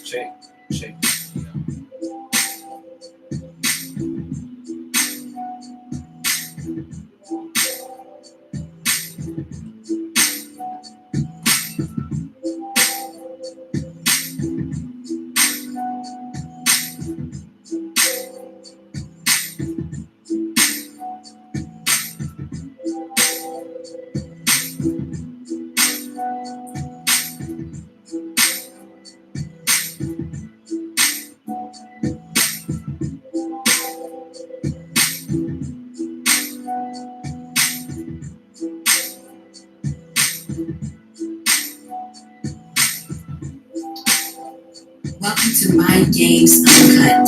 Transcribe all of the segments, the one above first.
Check, check. Welcome to My Games Uncut.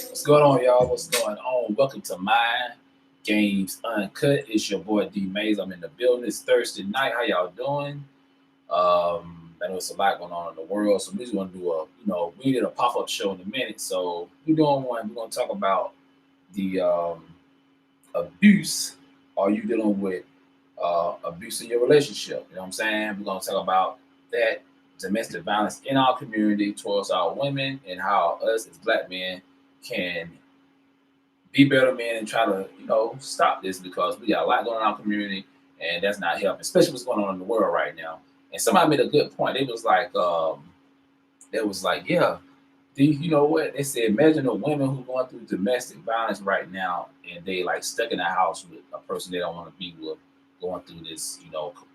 What's going on, y'all? What's going on? Welcome to My Games Uncut. It's your boy D Mays. I'm in the building. It's Thursday night. How y'all doing? I know it's a lot going on in the world, so we just want to do we did a pop up show in a minute. So we're doing one. We're going to talk about the abuse. Are you dealing with abuse in your relationship? You know what I'm saying? We're going to talk about that domestic violence in our community towards our women and how us as black men can be better men and try to, stop this because we got a lot going on in our community and that's not helping, especially what's going on in the world right now. And somebody made a good point. It was like, yeah, you know what? They said, imagine a woman who's going through domestic violence right now and they like stuck in a house with a person they don't want to be with going through this,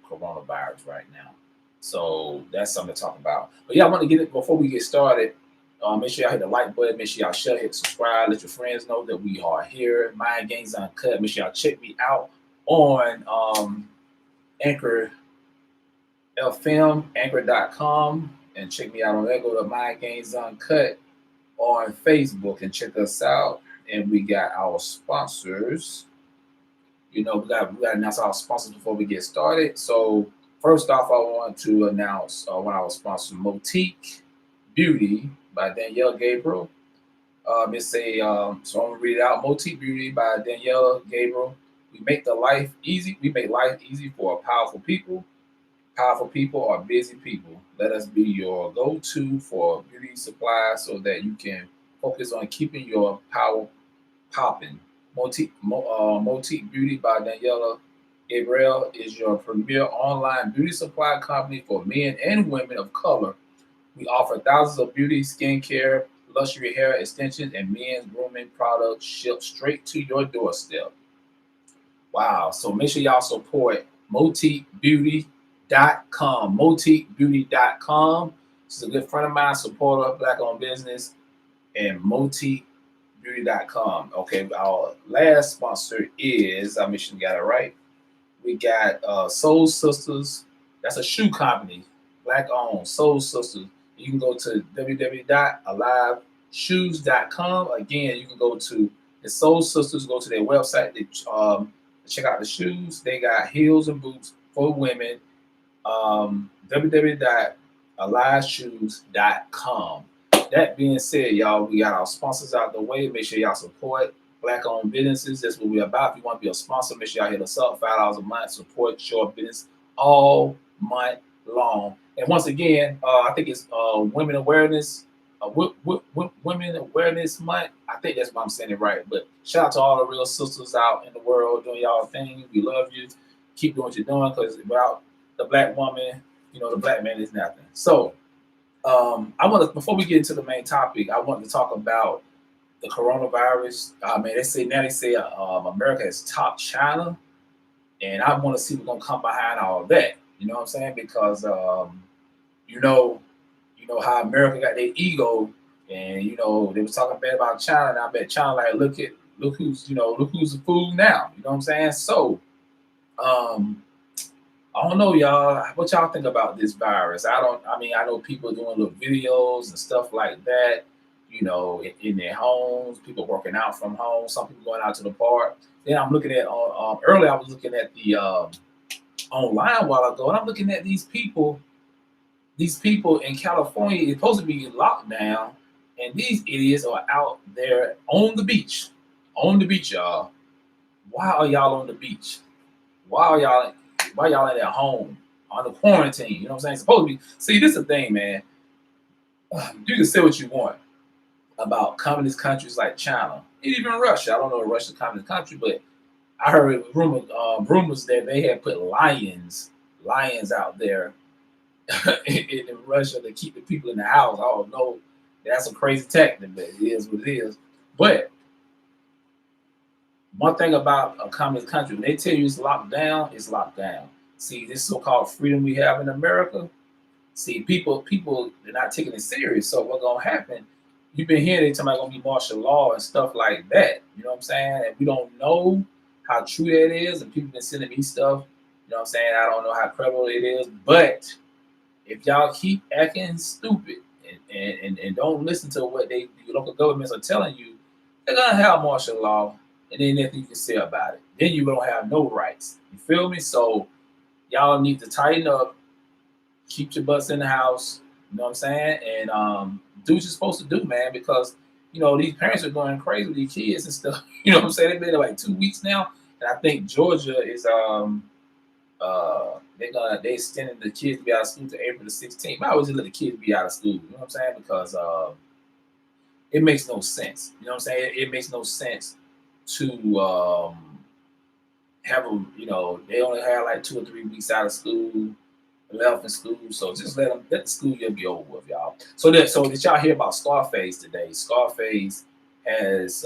coronavirus right now. So that's something to talk about. But yeah, I want to get it before we get started. Make sure y'all hit the like button. Make sure y'all share, hit subscribe. Let your friends know that we are here. Mind Games Uncut. Make sure y'all check me out on Anchor FM, anchor.com, and check me out on there. Go to Mind Games Uncut on Facebook and check us out. And we got our sponsors. We got to announce our sponsors before we get started. So first off, I want to announce one of our sponsors, Motique Beauty by Danielle Gabriel. So I'm gonna read it out. Motique Beauty by Danielle Gabriel. We make the life easy. We make life easy for powerful people. Powerful people are busy people. Let us be your go-to for beauty supplies so that you can focus on keeping your power popping. Motique Beauty by Daniela Gabriel is your premier online beauty supply company for men and women of color. We offer thousands of beauty, skincare, luxury hair extensions, and men's grooming products shipped straight to your doorstep. Wow. So make sure y'all support motiquebeauty.com. Motiquebeauty.com. This is a good friend of mine, supporter of black owned business, and motiquebeauty.com. Okay, our last sponsor is, I make sure you got it right. We got Soul Sisters. That's a shoe company, black owned, Soul Sisters. You can go to www.aliveshoes.com. Again, you can go to the Soul Sisters, go to their website. Check out the shoes. They got heels and boots for women. www.aliveshoes.com. That being said, y'all, we got our sponsors out the way. Make sure y'all support black-owned businesses. That's what we're about. If you want to be a sponsor, make sure y'all hit us up. $5 a month. Support your business all month long. And once again, I think it's Women Awareness, Women Awareness Month. I think that's what I'm saying it right. But shout out to all the real sisters out in the world doing y'all thing. We love you. Keep doing what you're doing because without the black woman, the black man is nothing. So I want to, before we get into the main topic, I want to talk about the coronavirus. They say America is top China, and I want to see what's gonna come behind all that. You know what I'm saying? Because You know, how America got their ego, and they was talking bad about China, and I bet China like, look who's the fool now. You know what I'm saying? So, um, I don't know, y'all. What y'all think about this virus? I don't. I mean, I know people doing little videos and stuff like that. In their homes, people working out from home. Some people going out to the park. Then I'm looking at earlier. I was looking at the online a while ago, and I'm looking at these people. These people in California is supposed to be locked down, and these idiots are out there on the beach. On the beach, y'all. Why are y'all on the beach? Why are y'all why y'all at home on the quarantine? You know what I'm saying? Supposed to be. See, this is the thing, man. You can say what you want about communist countries like China, and even Russia. I don't know if Russia's a communist country, but I heard rumors that they had put lions out there in Russia to keep the people in the house. I don't know. That's a crazy tactic, but it is what it is. But one thing about a communist country, when they tell you it's locked down, it's locked down. See, this so-called freedom we have in America. See, people, they're not taking it serious. So what's gonna happen? You've been hearing they talking about gonna be martial law and stuff like that. You know what I'm saying? And we don't know how true that is. And people been sending me stuff. You know what I'm saying? I don't know how credible it is, but if y'all keep acting stupid and don't listen to what the local governments are telling you, they're gonna have martial law, and then nothing you can say about it. Then you don't have no rights. You feel me? So y'all need to tighten up, keep your butts in the house. You know what I'm saying? And do what you're supposed to do, man, because these parents are going crazy with these kids and stuff. You know what I'm saying? They've been there like 2 weeks now, and I think Georgia is they extending the kids to be out of school to April the 16th. I always just let the kids be out of school. You know what I'm saying? Because it makes no sense. You know what I'm saying? It makes no sense to have them. They only have like 2 or 3 weeks out of school, left in school. So just let the school year be over with, y'all. So did y'all hear about Scarface today? Scarface has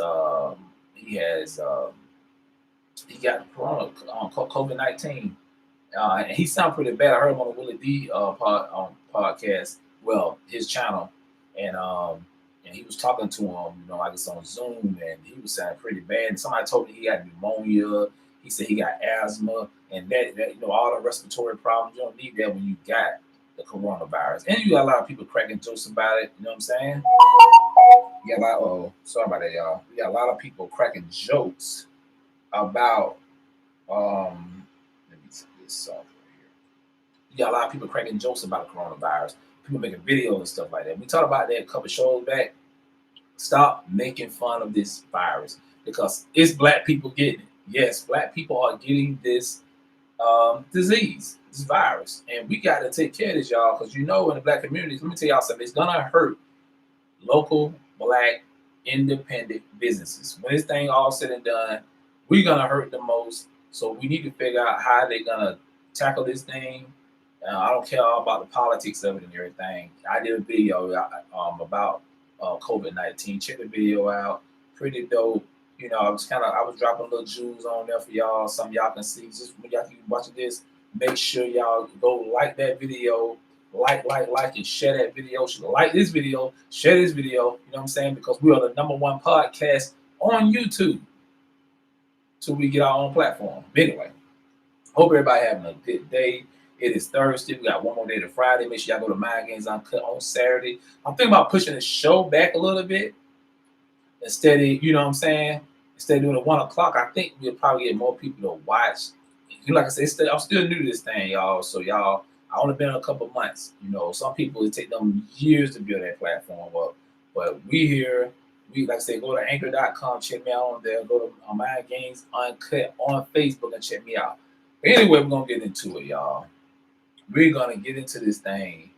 he got corona, COVID-19. And he sounded pretty bad. I heard him on the Willie D podcast, well, his channel, and he was talking to him, I guess on Zoom, and he was sounding pretty bad. And somebody told me he had pneumonia. He said he got asthma, and that all the respiratory problems. You don't need that when you got the coronavirus. And you got a lot of people cracking jokes about it. You know what I'm saying? You got a lot. Oh, sorry about that, y'all. We got a lot of people cracking jokes about. Let me see this off right here. You got a lot of people cracking jokes about the coronavirus. People making videos and stuff like that. We talked about that a couple shows back. Stop making fun of this virus because it's black people getting it. Yes, black people are getting this disease, this virus, and we got to take care of this, y'all. Because in the black communities, let me tell y'all something. It's gonna hurt local black independent businesses. When this thing all said and done, we're gonna hurt the most. So we need to figure out how they're gonna tackle this thing. I don't care all about the politics of it and everything. I did a video about COVID-19. Check the video out. Pretty dope. I was dropping little jewels on there for y'all. Some of y'all can see. Just when y'all keep watching this, make sure y'all go like that video, like, and share that video. Should like this video, share this video. You know what I'm saying? Because we are the #1 podcast on YouTube till we get our own platform. Anyway, hope everybody having a good day. It is Thursday. We got one more day to Friday. Make sure y'all go to Mind Games Uncut on Saturday. I'm thinking about pushing the show back a little bit. Instead of, you know what I'm saying? Instead of doing it 1 o'clock, I think we'll probably get more people to watch. Like I said, I'm still new to this thing, y'all. So y'all, I only been a couple months. Some people it take them years to build that platform up. But we here, like I said, go to anchor.com, check me out on there. Go to Mind Games Uncut on Facebook and check me out. But anyway, we're gonna get into it, y'all. We're gonna get into this thing.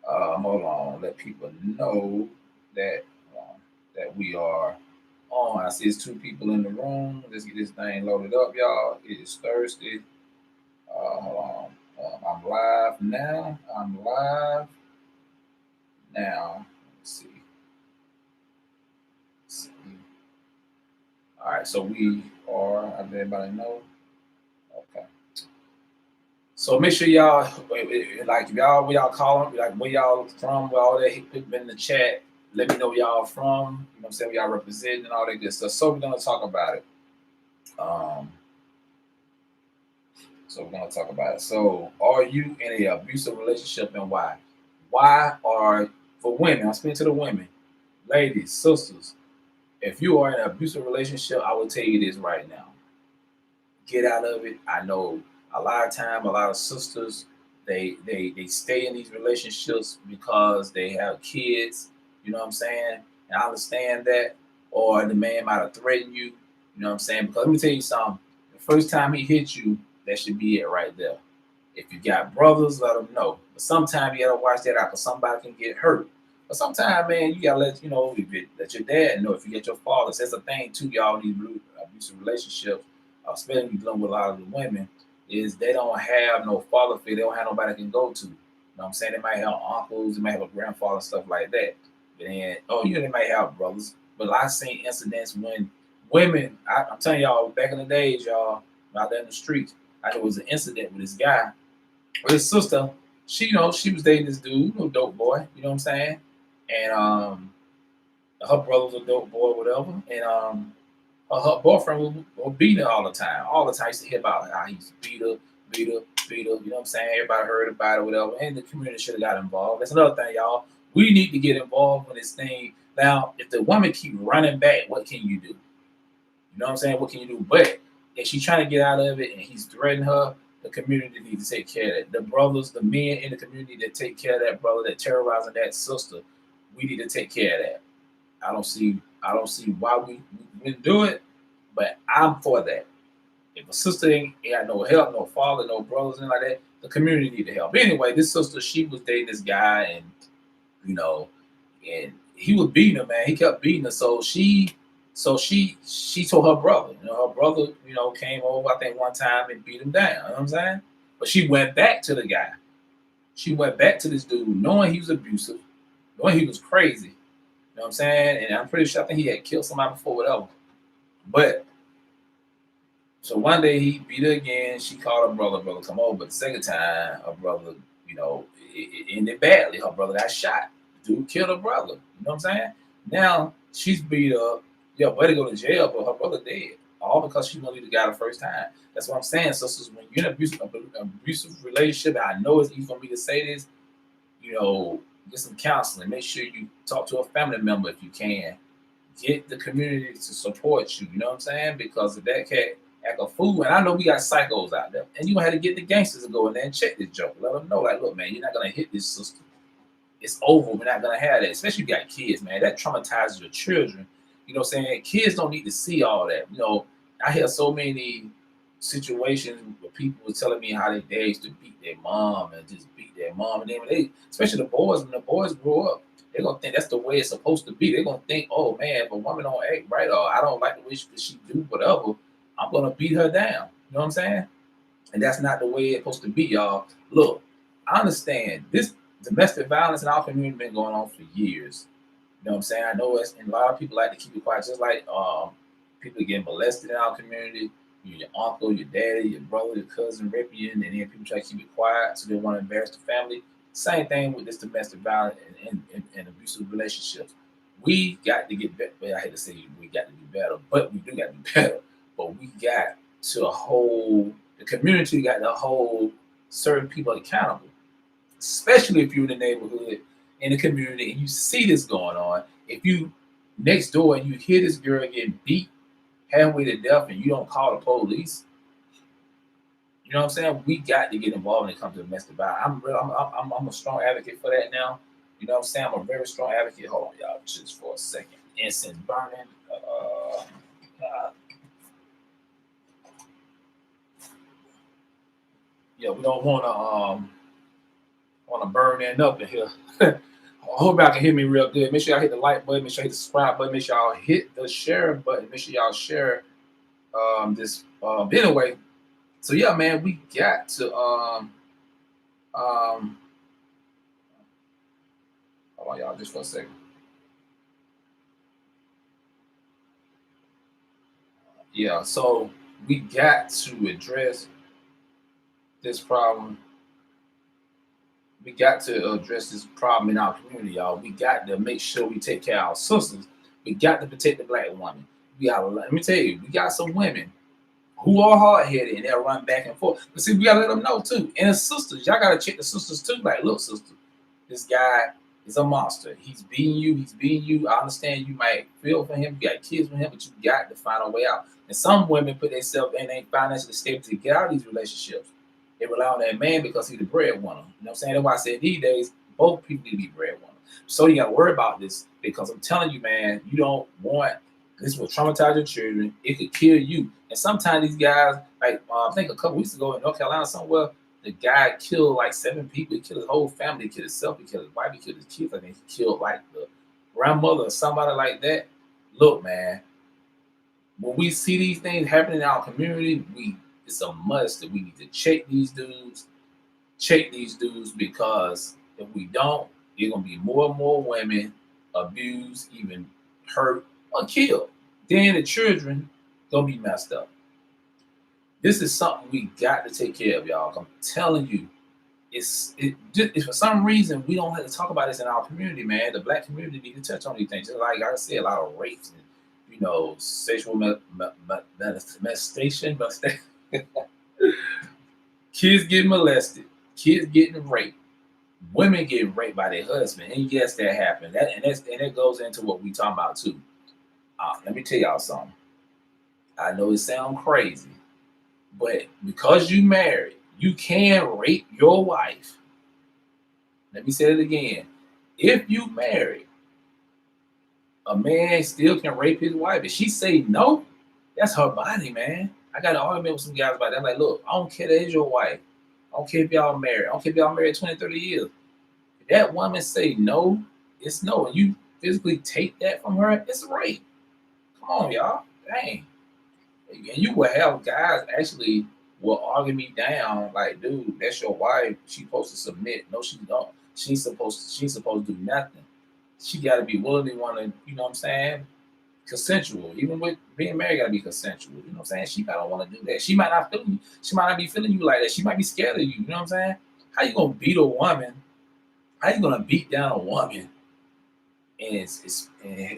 Hold on, let people know that we are on. I see it's 2 people in the room. Let's get this thing loaded up, y'all. It is Thursday. Hold on. I'm live now. Let's see. All right, so we are. I let everybody know. Okay. So make sure y'all like y'all where y'all calling, like where y'all from, where all that hit in the chat. Let me know where y'all from. You know what I'm saying? Where y'all representing and all that good stuff. So we're gonna talk about it. Um, so we're gonna talk about it. So are you in a abusive relationship and why? Why are for women? I'm speaking to the women, ladies, sisters. If you are in an abusive relationship, I will tell you this right now. Get out of it. I know a lot of time, a lot of sisters, they stay in these relationships because they have kids. You know what I'm saying? And I understand that. Or the man might have threatened you. You know what I'm saying? Because let me tell you something. The first time he hit you, that should be it right there. If you got brothers, let them know. But sometimes you gotta watch that out because somebody can get hurt. But sometimes, man, you gotta let let your dad know. If you get your father, so that's a thing too. Y'all need abusive relationships, especially dealing with a lot of the women, is they don't have no father figure. They don't have nobody can go to. You know what I'm saying? They might have uncles, they might have a grandfather, stuff like that. But then, they might have brothers. But I've seen incidents when women, I'm telling y'all, back in the days, y'all, out there in the streets, there was an incident with this guy with his sister. She was dating this dude, dope boy. You know what I'm saying? And her brother was a dope boy, whatever. And her boyfriend was beating her all the time. All the time, I used to hear about how he used to beat her, beat her. You know what I'm saying? Everybody heard about it, whatever. And the community should have got involved. That's another thing, y'all. We need to get involved in this thing. Now, if the woman keep running back, what can you do? You know what I'm saying? What can you do? But if she's trying to get out of it and he's threatening her, the community needs to take care of that. The brothers, the men in the community that take care of that brother, that terrorizing that sister, we need to take care of that. I don't see why we wouldn't do it, but I'm for that. If a sister ain't got no help, no father, no brothers, and like that, the community need to help. Anyway, this sister, she was dating this guy, and you know, and he was beating her, man. He kept beating her. So she told her brother. Her brother, came over, I think one time and beat him down. You know what I'm saying? But she went back to the guy. She went back to this dude, knowing he was abusive, knowing he was crazy. You know what I'm saying? And I'm pretty sure I think he had killed somebody before, whatever. But so one day he beat her again. She called her brother come over. But the second time, her brother, it ended badly. Her brother got shot. The dude killed her brother. You know what I'm saying? Now she's beat up. Yo, better go to jail, but her brother dead. All because she wanted the guy the first time. That's what I'm saying. So when you're in an abusive relationship, and I know it's easy for me to say this, get some counseling. Make sure you talk to a family member if you can. Get the community to support you. You know what I'm saying? Because if that cat act a fool, and I know we got psychos out there, and you gonna have to get the gangsters to go in there and check this joke. Let them know, like, look, man, you're not gonna hit this sister. It's over. We're not gonna have that. Especially if you got kids, man. That traumatizes your children. You know what I'm saying? Kids don't need to see all that. I hear so many situations where people were telling me how they dad used to beat their mom and just beat their mom. And then especially the boys, when the boys grow up, they're gonna think that's the way it's supposed to be. They're gonna think, oh man, if a woman don't act right or I don't like the way she do whatever, I'm gonna beat her down. You know what I'm saying? And that's not the way it's supposed to be, y'all. Look, I understand this domestic violence in our community been going on for years. You know what I'm saying? I know and a lot of people like to keep it quiet, just like people getting molested in our community. Your uncle, your daddy, your brother, your cousin rape you, and then people try to keep it quiet so they want to embarrass the family. Same thing with this domestic violence and abusive relationships. We got to get better. Well, I hate to say we got to do better, but we do got to do better. But we got to hold the community got to hold certain people accountable, especially if you're in the neighborhood, in the community, and you see this going on. If you next door and you hear this girl getting beat halfway to death and you don't call the police, you know what I'm saying? We got to get involved when it comes to domestic violence. I'm a strong advocate for that now. You know what I'm saying? I'm a very strong advocate. Hold on, y'all, just for a second. Incense burning. Yeah, we don't want to burn that up in here. I hope y'all can hear me real good. Make sure y'all hit the like button. Make sure you hit the subscribe button. Make sure y'all hit the share button. Make sure y'all share this. Anyway, so yeah, man, we got to um hold on, y'all, just for a second. Yeah, so we got to address this problem. We got to address this problem in our community, y'all. We got to make sure we take care of our sisters. We got to protect the black woman. We got. Let me tell you, we got some women who are hard headed and they'll run back and forth. But see, we gotta let them know too. And the sisters, y'all gotta check the sisters too. Like, look, sister, this guy is a monster. He's beating you. He's beating you. I understand you might feel for him. You got kids with him, but you got to find a way out. And some women put themselves in a financially stable to get out of these relationships. They rely on that man because he's the breadwinner. You know what I'm saying? That's why I said these days, both people need to be breadwinner. So you got to worry about this because I'm telling you, man, you don't want this will traumatize your children. It could kill you. And sometimes these guys, like I think a couple weeks ago in North Carolina somewhere, the guy killed like 7 people. He killed his whole family. He killed himself. He killed his wife. He killed his kids. I think he killed like the grandmother or somebody like that. Look, man, when we see these things happening in our community, it's a must that we need to check these dudes. Check these dudes because if we don't, there's gonna be more and more women abused, even hurt or killed. Then the children gonna be messed up. This is something we got to take care of, y'all. I'm telling you, if for some reason we don't have to talk about this in our community, man. The black community need to touch on these things. Just like I said, a lot of rapes and sexual molestation, kids getting molested, kids getting raped, women getting raped by their husband, and yes, that happened. That goes into what we talking about too. Let me tell y'all something. I know it sounds crazy, but because you married, you can rape your wife. Let me say it again. If you married, a man still can rape his wife. If she say no, that's her body, man. I got an argument with some guys about that. I'm like, look, I don't care that is your wife. I don't care if y'all married. I don't care if y'all married 20, 30 years. If that woman say no, it's no. And you physically take that from her, it's rape. Come on, y'all. Dang. And you will have guys actually will argue me down like, dude, that's your wife. She's supposed to submit. No, she don't. She's supposed to do nothing. She gotta be willing to want to, you know what I'm saying? Consensual. Even with being married gotta be consensual. You know what I'm saying? She might not want to do that. She might not feel you. She might not be feeling you like that. She might be scared of you. You know what I'm saying? How you gonna beat a woman? How you gonna beat down a woman and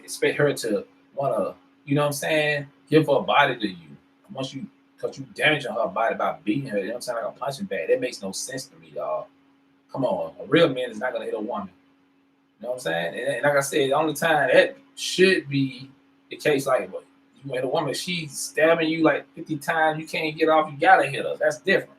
expect her to wanna, you know what I'm saying, give her body to you once you because you damaging her body by beating her, you know what I'm saying, like a punching bag. That makes no sense to me, y'all. Come on, a real man is not gonna hit a woman. You know what I'm saying? And like I said, the only time that should be the case, like what you hit a woman, she's stabbing you like 50 times, you can't get off, you gotta hit her. That's different.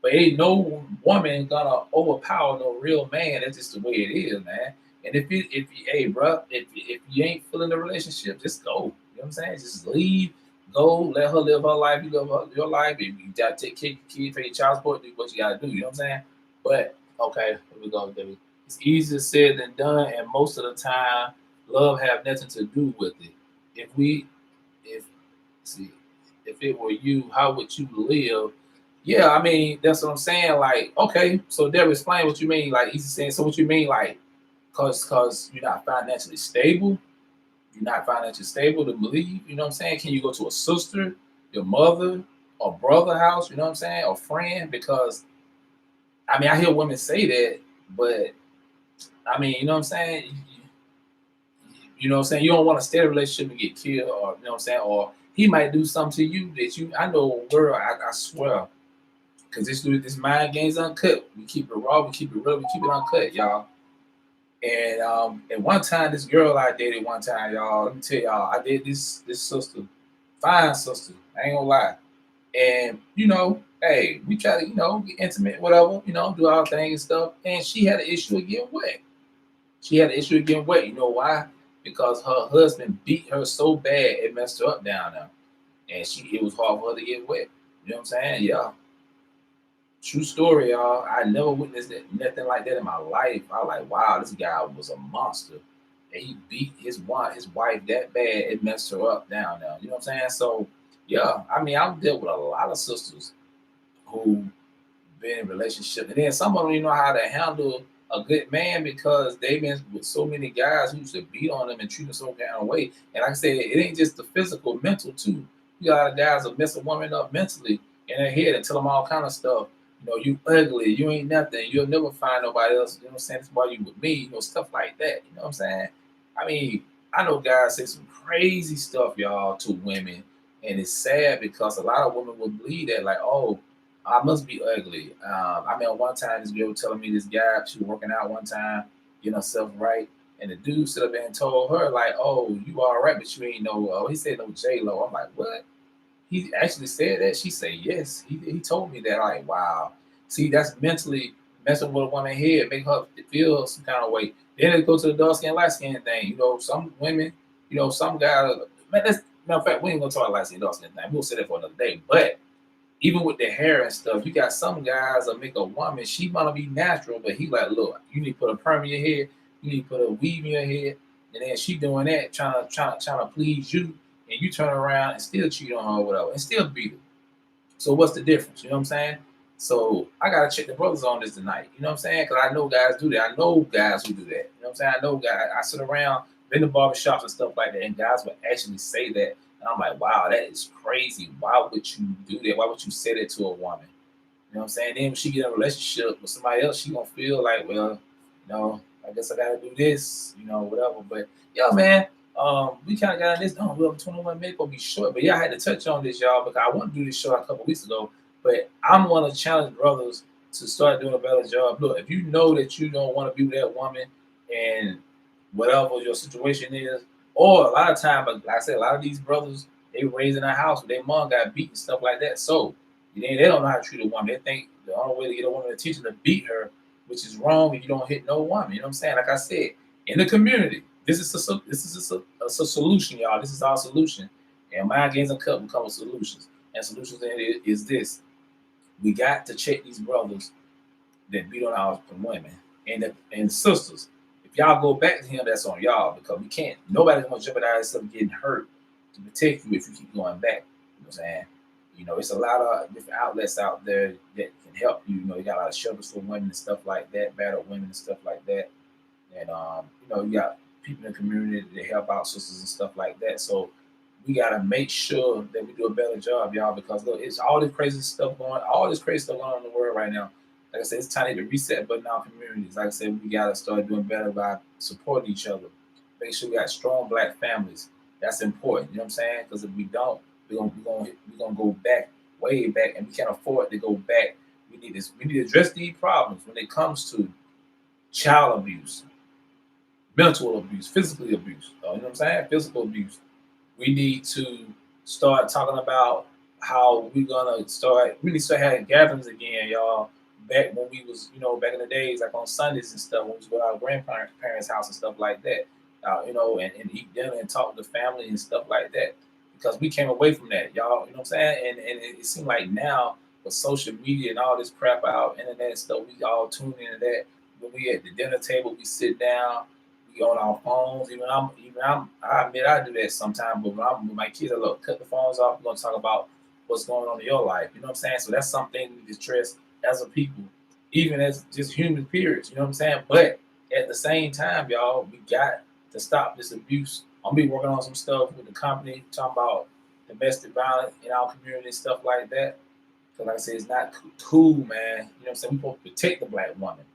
But ain't no woman gonna overpower no real man. That's just the way it is, man. And hey, bro, if you ain't feeling the relationship, just go. You know what I'm saying? Just leave, go, let her live her life. You live your life. If you gotta take care of your kid, pay your child support, do what you gotta do. You know what I'm saying? But okay, here we go, Debbie. It's easier said than done, and most of the time, love have nothing to do with it. If we, if see, if it were you, how would you live? Yeah, I mean, that's what I'm saying. Like, okay, so Deborah, explain what you mean. Like, he's saying, so what you mean, like, cause you're not financially stable, you're not financially stable to believe. You know what I'm saying? Can you go to a sister, your mother, or brother house? You know what I'm saying? Or friend? Because I mean, I hear women say that, but I mean, you know what I'm saying? You know what I'm saying? You don't want to stay in a relationship and get killed, or you know what I'm saying? Or he might do something to you that you. I know, girl. I swear. Cause this mind game's uncut. We keep it raw, we keep it real, we keep it uncut, y'all. And one time, this girl I dated one time, y'all. Let me tell y'all, I did this sister, fine sister. I ain't gonna lie. And hey, we try to get intimate, whatever, do our thing and stuff. And she had an issue of getting wet. She had an issue of getting wet. You know why? Because her husband beat her so bad it messed her up down there, and it was hard for her to get wet. You know what I'm saying? Yeah. True story, y'all. I never witnessed nothing like that in my life. I was like, wow, this guy was a monster. And he beat his wife that bad, it messed her up down there. You know what I'm saying? So, yeah, I mean, I've dealt with a lot of sisters who been in relationships. And then some of them, know how to handle a good man because they've been with so many guys who used to beat on them and treat them some kind of way. And like I said, it ain't just the physical, mental too. You got guys that mess a woman up mentally in their head and tell them all kind of stuff. You ugly, you ain't nothing, you'll never find nobody else, you know what I'm saying? That's why you with me, stuff like that, you know what I'm saying? I mean, I know guys say some crazy stuff, y'all, to women, and it's sad because a lot of women will believe that, like, oh, I must be ugly. I mean, one time this girl was telling me this guy, she was working out one time, getting herself right, and the dude stood up and told her, like, oh, you all right, but you ain't no, he said no J-Lo. I'm like, what? He actually said that. She said yes. He told me that. Like, wow. See, that's mentally messing with a woman's head, make her feel some kind of way. Then it goes to the dark skin, light skin thing. Some women, some guys. Man, that's matter of fact, we ain't gonna talk about light skin, dark skin thing. We'll say that for another day. But even with the hair and stuff, you got some guys that make a woman. She wanna be natural, but he like, look, you need to put a perm in your head. You need to put a weave in your head, and then she doing that, trying to please you, and you turn around and still cheat on her or whatever, and still beat her. So what's the difference? You know what I'm saying? So I gotta check the brothers on this tonight. You know what I'm saying? Because I know guys do that. I know guys who do that. You know what I'm saying? I know guys. I sit around in the barbershops and stuff like that, and guys would actually say that. And I'm like, wow, that is crazy. Why would you do that? Why would you say that to a woman? You know what I'm saying? Then when she get in a relationship with somebody else, she gonna feel like, well, I guess I gotta do this, whatever. But yo, man, we kind of got on this. Don't we 21 minutes gonna be short, but yeah, I had to touch on this, y'all, because I want to do this show a couple weeks ago. But I'm gonna challenge brothers to start doing a better job. Look, if you know that you don't want to be with that woman and whatever your situation is, or a lot of time, but like I said, a lot of these brothers they were raised in a house where their mom got beat and stuff like that. So they don't know how to treat a woman. They think the only way to get a woman to teach them to beat her, which is wrong, and you don't hit no woman. You know what I'm saying? Like I said, in the community, this is a solution, y'all. This is our solution. And Mind Games Uncut will come with solutions. And solutions is this: we got to check these brothers that beat on our women and sisters. If y'all go back to him, that's on y'all because we can't. Nobody's gonna jeopardize something getting hurt to protect you if you keep going back. You know what I'm saying? It's a lot of different outlets out there that can help you. You got a lot of shelters for women and stuff like that, battered women and stuff like that. And you got people in the community that help out sisters and stuff like that. So we gotta make sure that we do a better job, y'all, because look, it's all this crazy stuff going on in the world right now. Like I said, it's time to reset button our communities. Like I said, we gotta start doing better by supporting each other. Make sure we got strong black families. That's important. You know what I'm saying? Because if we don't, we're gonna go back, way back, and we can't afford to go back. We need this. We need to address these problems when it comes to child abuse, mental abuse, physical abuse. You know what I'm saying? Physical abuse. We need to start talking about how we're gonna start. We need to start having gatherings again, y'all. Back when we was, back in the days, like on Sundays and stuff, when we was go to our grandparents' house and stuff like that. And eat dinner and talk to family and stuff like that. Because we came away from that, y'all. You know what I'm saying? And it seemed like now with social media and all this crap out, internet and stuff, we all tune into that. When we at the dinner table, we sit down, we on our phones. I admit I do that sometimes, but when I'm with my kids, I look, cut the phones off. We're gonna talk about what's going on in your life. You know what I'm saying? So that's something we need to stress as a people, even as just human periods. You know what I'm saying? But at the same time, y'all, we got to stop this abuse. I'm be working on some stuff with the company, talking about domestic violence in our community, stuff like that. Because like I said, it's not cool, man. You know what I'm saying? We supposed to protect the black woman,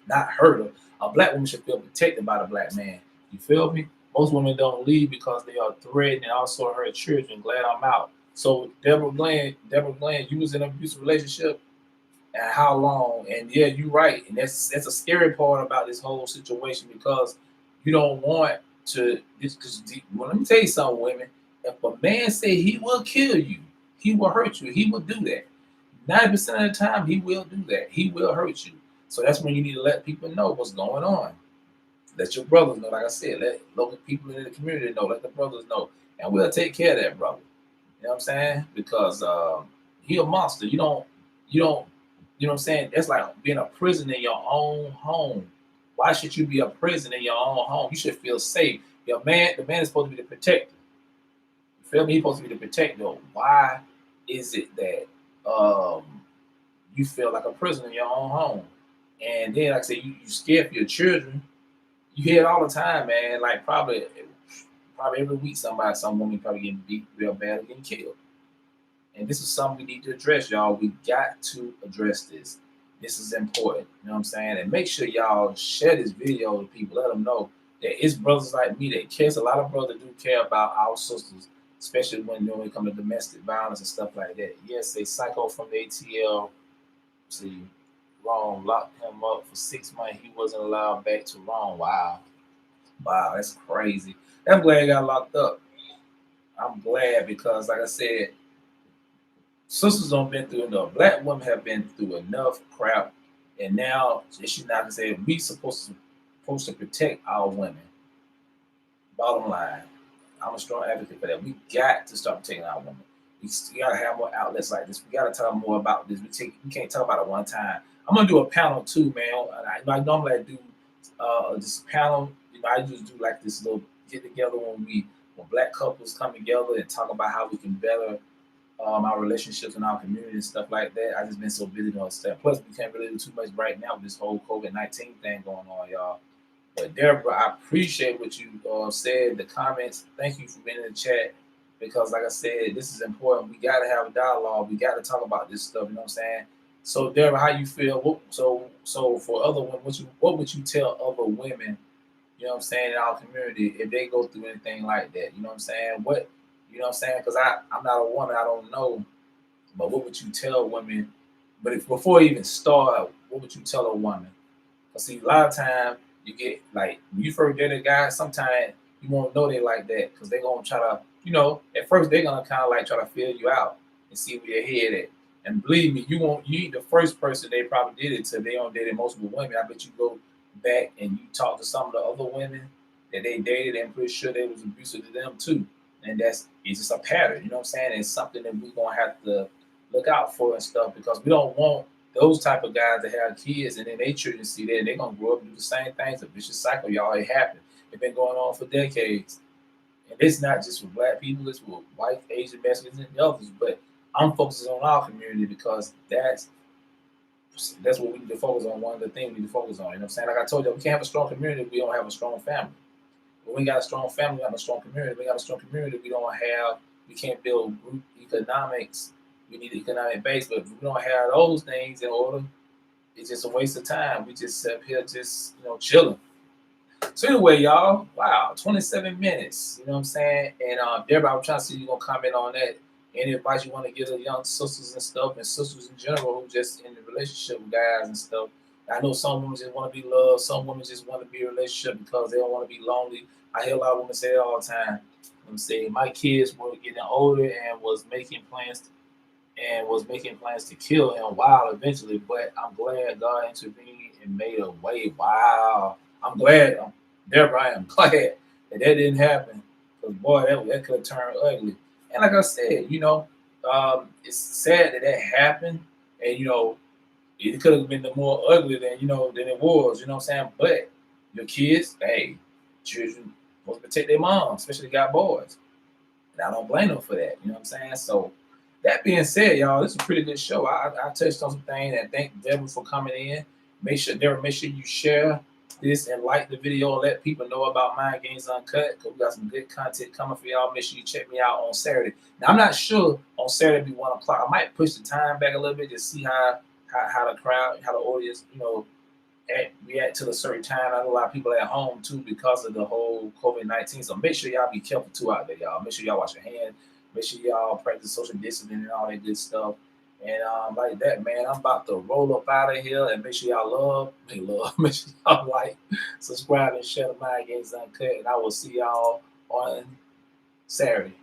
not hurt her. A black woman should feel protected by the black man. You feel me? Most women don't leave because they are threatened and also her children. Glad I'm out. So Deborah Glenn, you was in an abusive relationship, and how long? And yeah, you're right. And that's a scary part about this whole situation because you don't want to. Because well, let me tell you something, women. If a man say he will kill you, he will hurt you. He will do that. 90% of the time, he will do that. He will hurt you. So that's when you need to let people know what's going on. Let your brothers know. Like I said, let local people in the community know. Let the brothers know, and we'll take care of that brother. You know what I'm saying? Because he a monster. You don't. You know what I'm saying? That's like being a prison in your own home. Why should you be a prison in your own home? You should feel safe. The man is supposed to be the protector. You feel me? He's supposed to be the protector. Why is it that you feel like a prisoner in your own home? And then, like I said, you scared for your children. You hear it all the time, man. Like probably every week, some woman probably getting beat real bad or getting killed. And this is something we need to address, y'all. We got to address this. This is important. You know what I'm saying? And make sure y'all share this video with people. Let them know that it's brothers like me that cares. A lot of brothers do care about our sisters, especially when it comes to domestic violence and stuff like that. Yes, they psycho from the ATL. See, Rome locked him up for 6 months. He wasn't allowed back to Rome. Wow. Wow, that's crazy. I'm glad he got locked up. I'm glad because, like I said, sisters don't been through enough. Black women have been through enough crap, and now she's not to say we supposed to protect our women. Bottom line, I'm a strong advocate for that. We got to start protecting our women. We got to have more outlets like this. We got to talk more about this. We can't talk about it one time. I'm gonna do a panel too, man. I normally I do this panel. I just do like this little get together when black couples come together and talk about how we can better our relationships in our community and stuff like that. I just been so busy on stuff. Plus, we can't really do too much right now with this whole COVID-19 thing going on, y'all. But Deborah, I appreciate what you said in the comments. Thank you for being in the chat because, like I said, this is important. We got to have a dialogue. We got to talk about this stuff. You know what I'm saying? So, Deborah, how you feel? So for other women, what would you tell other women? You know what I'm saying, in our community, if they go through anything like that, you know what I'm saying? You know what I'm saying? Because I'm not a woman, I don't know. But what would you tell women? But if before you even start, what would you tell a woman? Because see, a lot of time you get like when you first date a guy, sometimes you won't know they like that because they're gonna try to, at first they're gonna kind of like try to feel you out and see where your head at. And believe me, you ain't the first person they probably did it to. They don't dated multiple women. I bet you go back and you talk to some of the other women that they dated, and pretty sure they was abusive to them too. And it's just a pattern, you know what I'm saying? It's something that we're gonna have to look out for and stuff because we don't want those type of guys that have kids and then they children see that and they're gonna grow up and do the same things. A vicious cycle, y'all. It happened. It's been going on for decades. And it's not just for black people, it's for white, Asian, Mexicans, and others. But I'm focusing on our community because that's what we need to focus on. One of the things we need to focus on. You know what I'm saying? Like I told you, we can't have a strong community if we don't have a strong family. When we got a strong family, we have a strong community. When we got a strong community, we can't build group economics. We need an economic base, but if we don't have those things in order, it's just a waste of time. We just sit here just, chilling. So anyway, y'all, wow, 27 minutes. You know what I'm saying? And Deborah, I'm trying to see you gonna comment on that. Any advice you want to give to young sisters and stuff, and sisters in general who just in the relationship with guys and stuff. I know some women just want to be loved. Some women just want to be in a relationship because they don't want to be lonely. I hear a lot of women say it all the time. I'm saying my kids were getting older and was making plans to kill him. Wow, eventually, but I'm glad God intervened and made a way. Wow, I'm glad. Deborah, I am glad that didn't happen because boy, that could have turned ugly. And like I said, it's sad that happened, and it could have been the more ugly than it was. You know what I'm saying? But your kids, hey, children supposed to protect their moms, especially got boys. And I don't blame them for that. You know what I'm saying? So that being said, y'all, this is a pretty good show. I touched on some things and thank Devin for coming in. Devin, make sure you share this and like the video and let people know about Mind Games Uncut because we got some good content coming for y'all. Make sure you check me out on Saturday. Now I'm not sure on Saturday be 1 o'clock. I might push the time back a little bit to see how the crowd, how the audience, react to a certain time. I know a lot of people at home too because of the whole COVID-19. So make sure y'all be careful too out there, y'all. Make sure y'all wash your hands. Make sure y'all practice social distancing and all that good stuff. And like that, man, I'm about to roll up out of here and make sure y'all make sure y'all like, subscribe, and share the Mind Games Uncut. And I will see y'all on Saturday.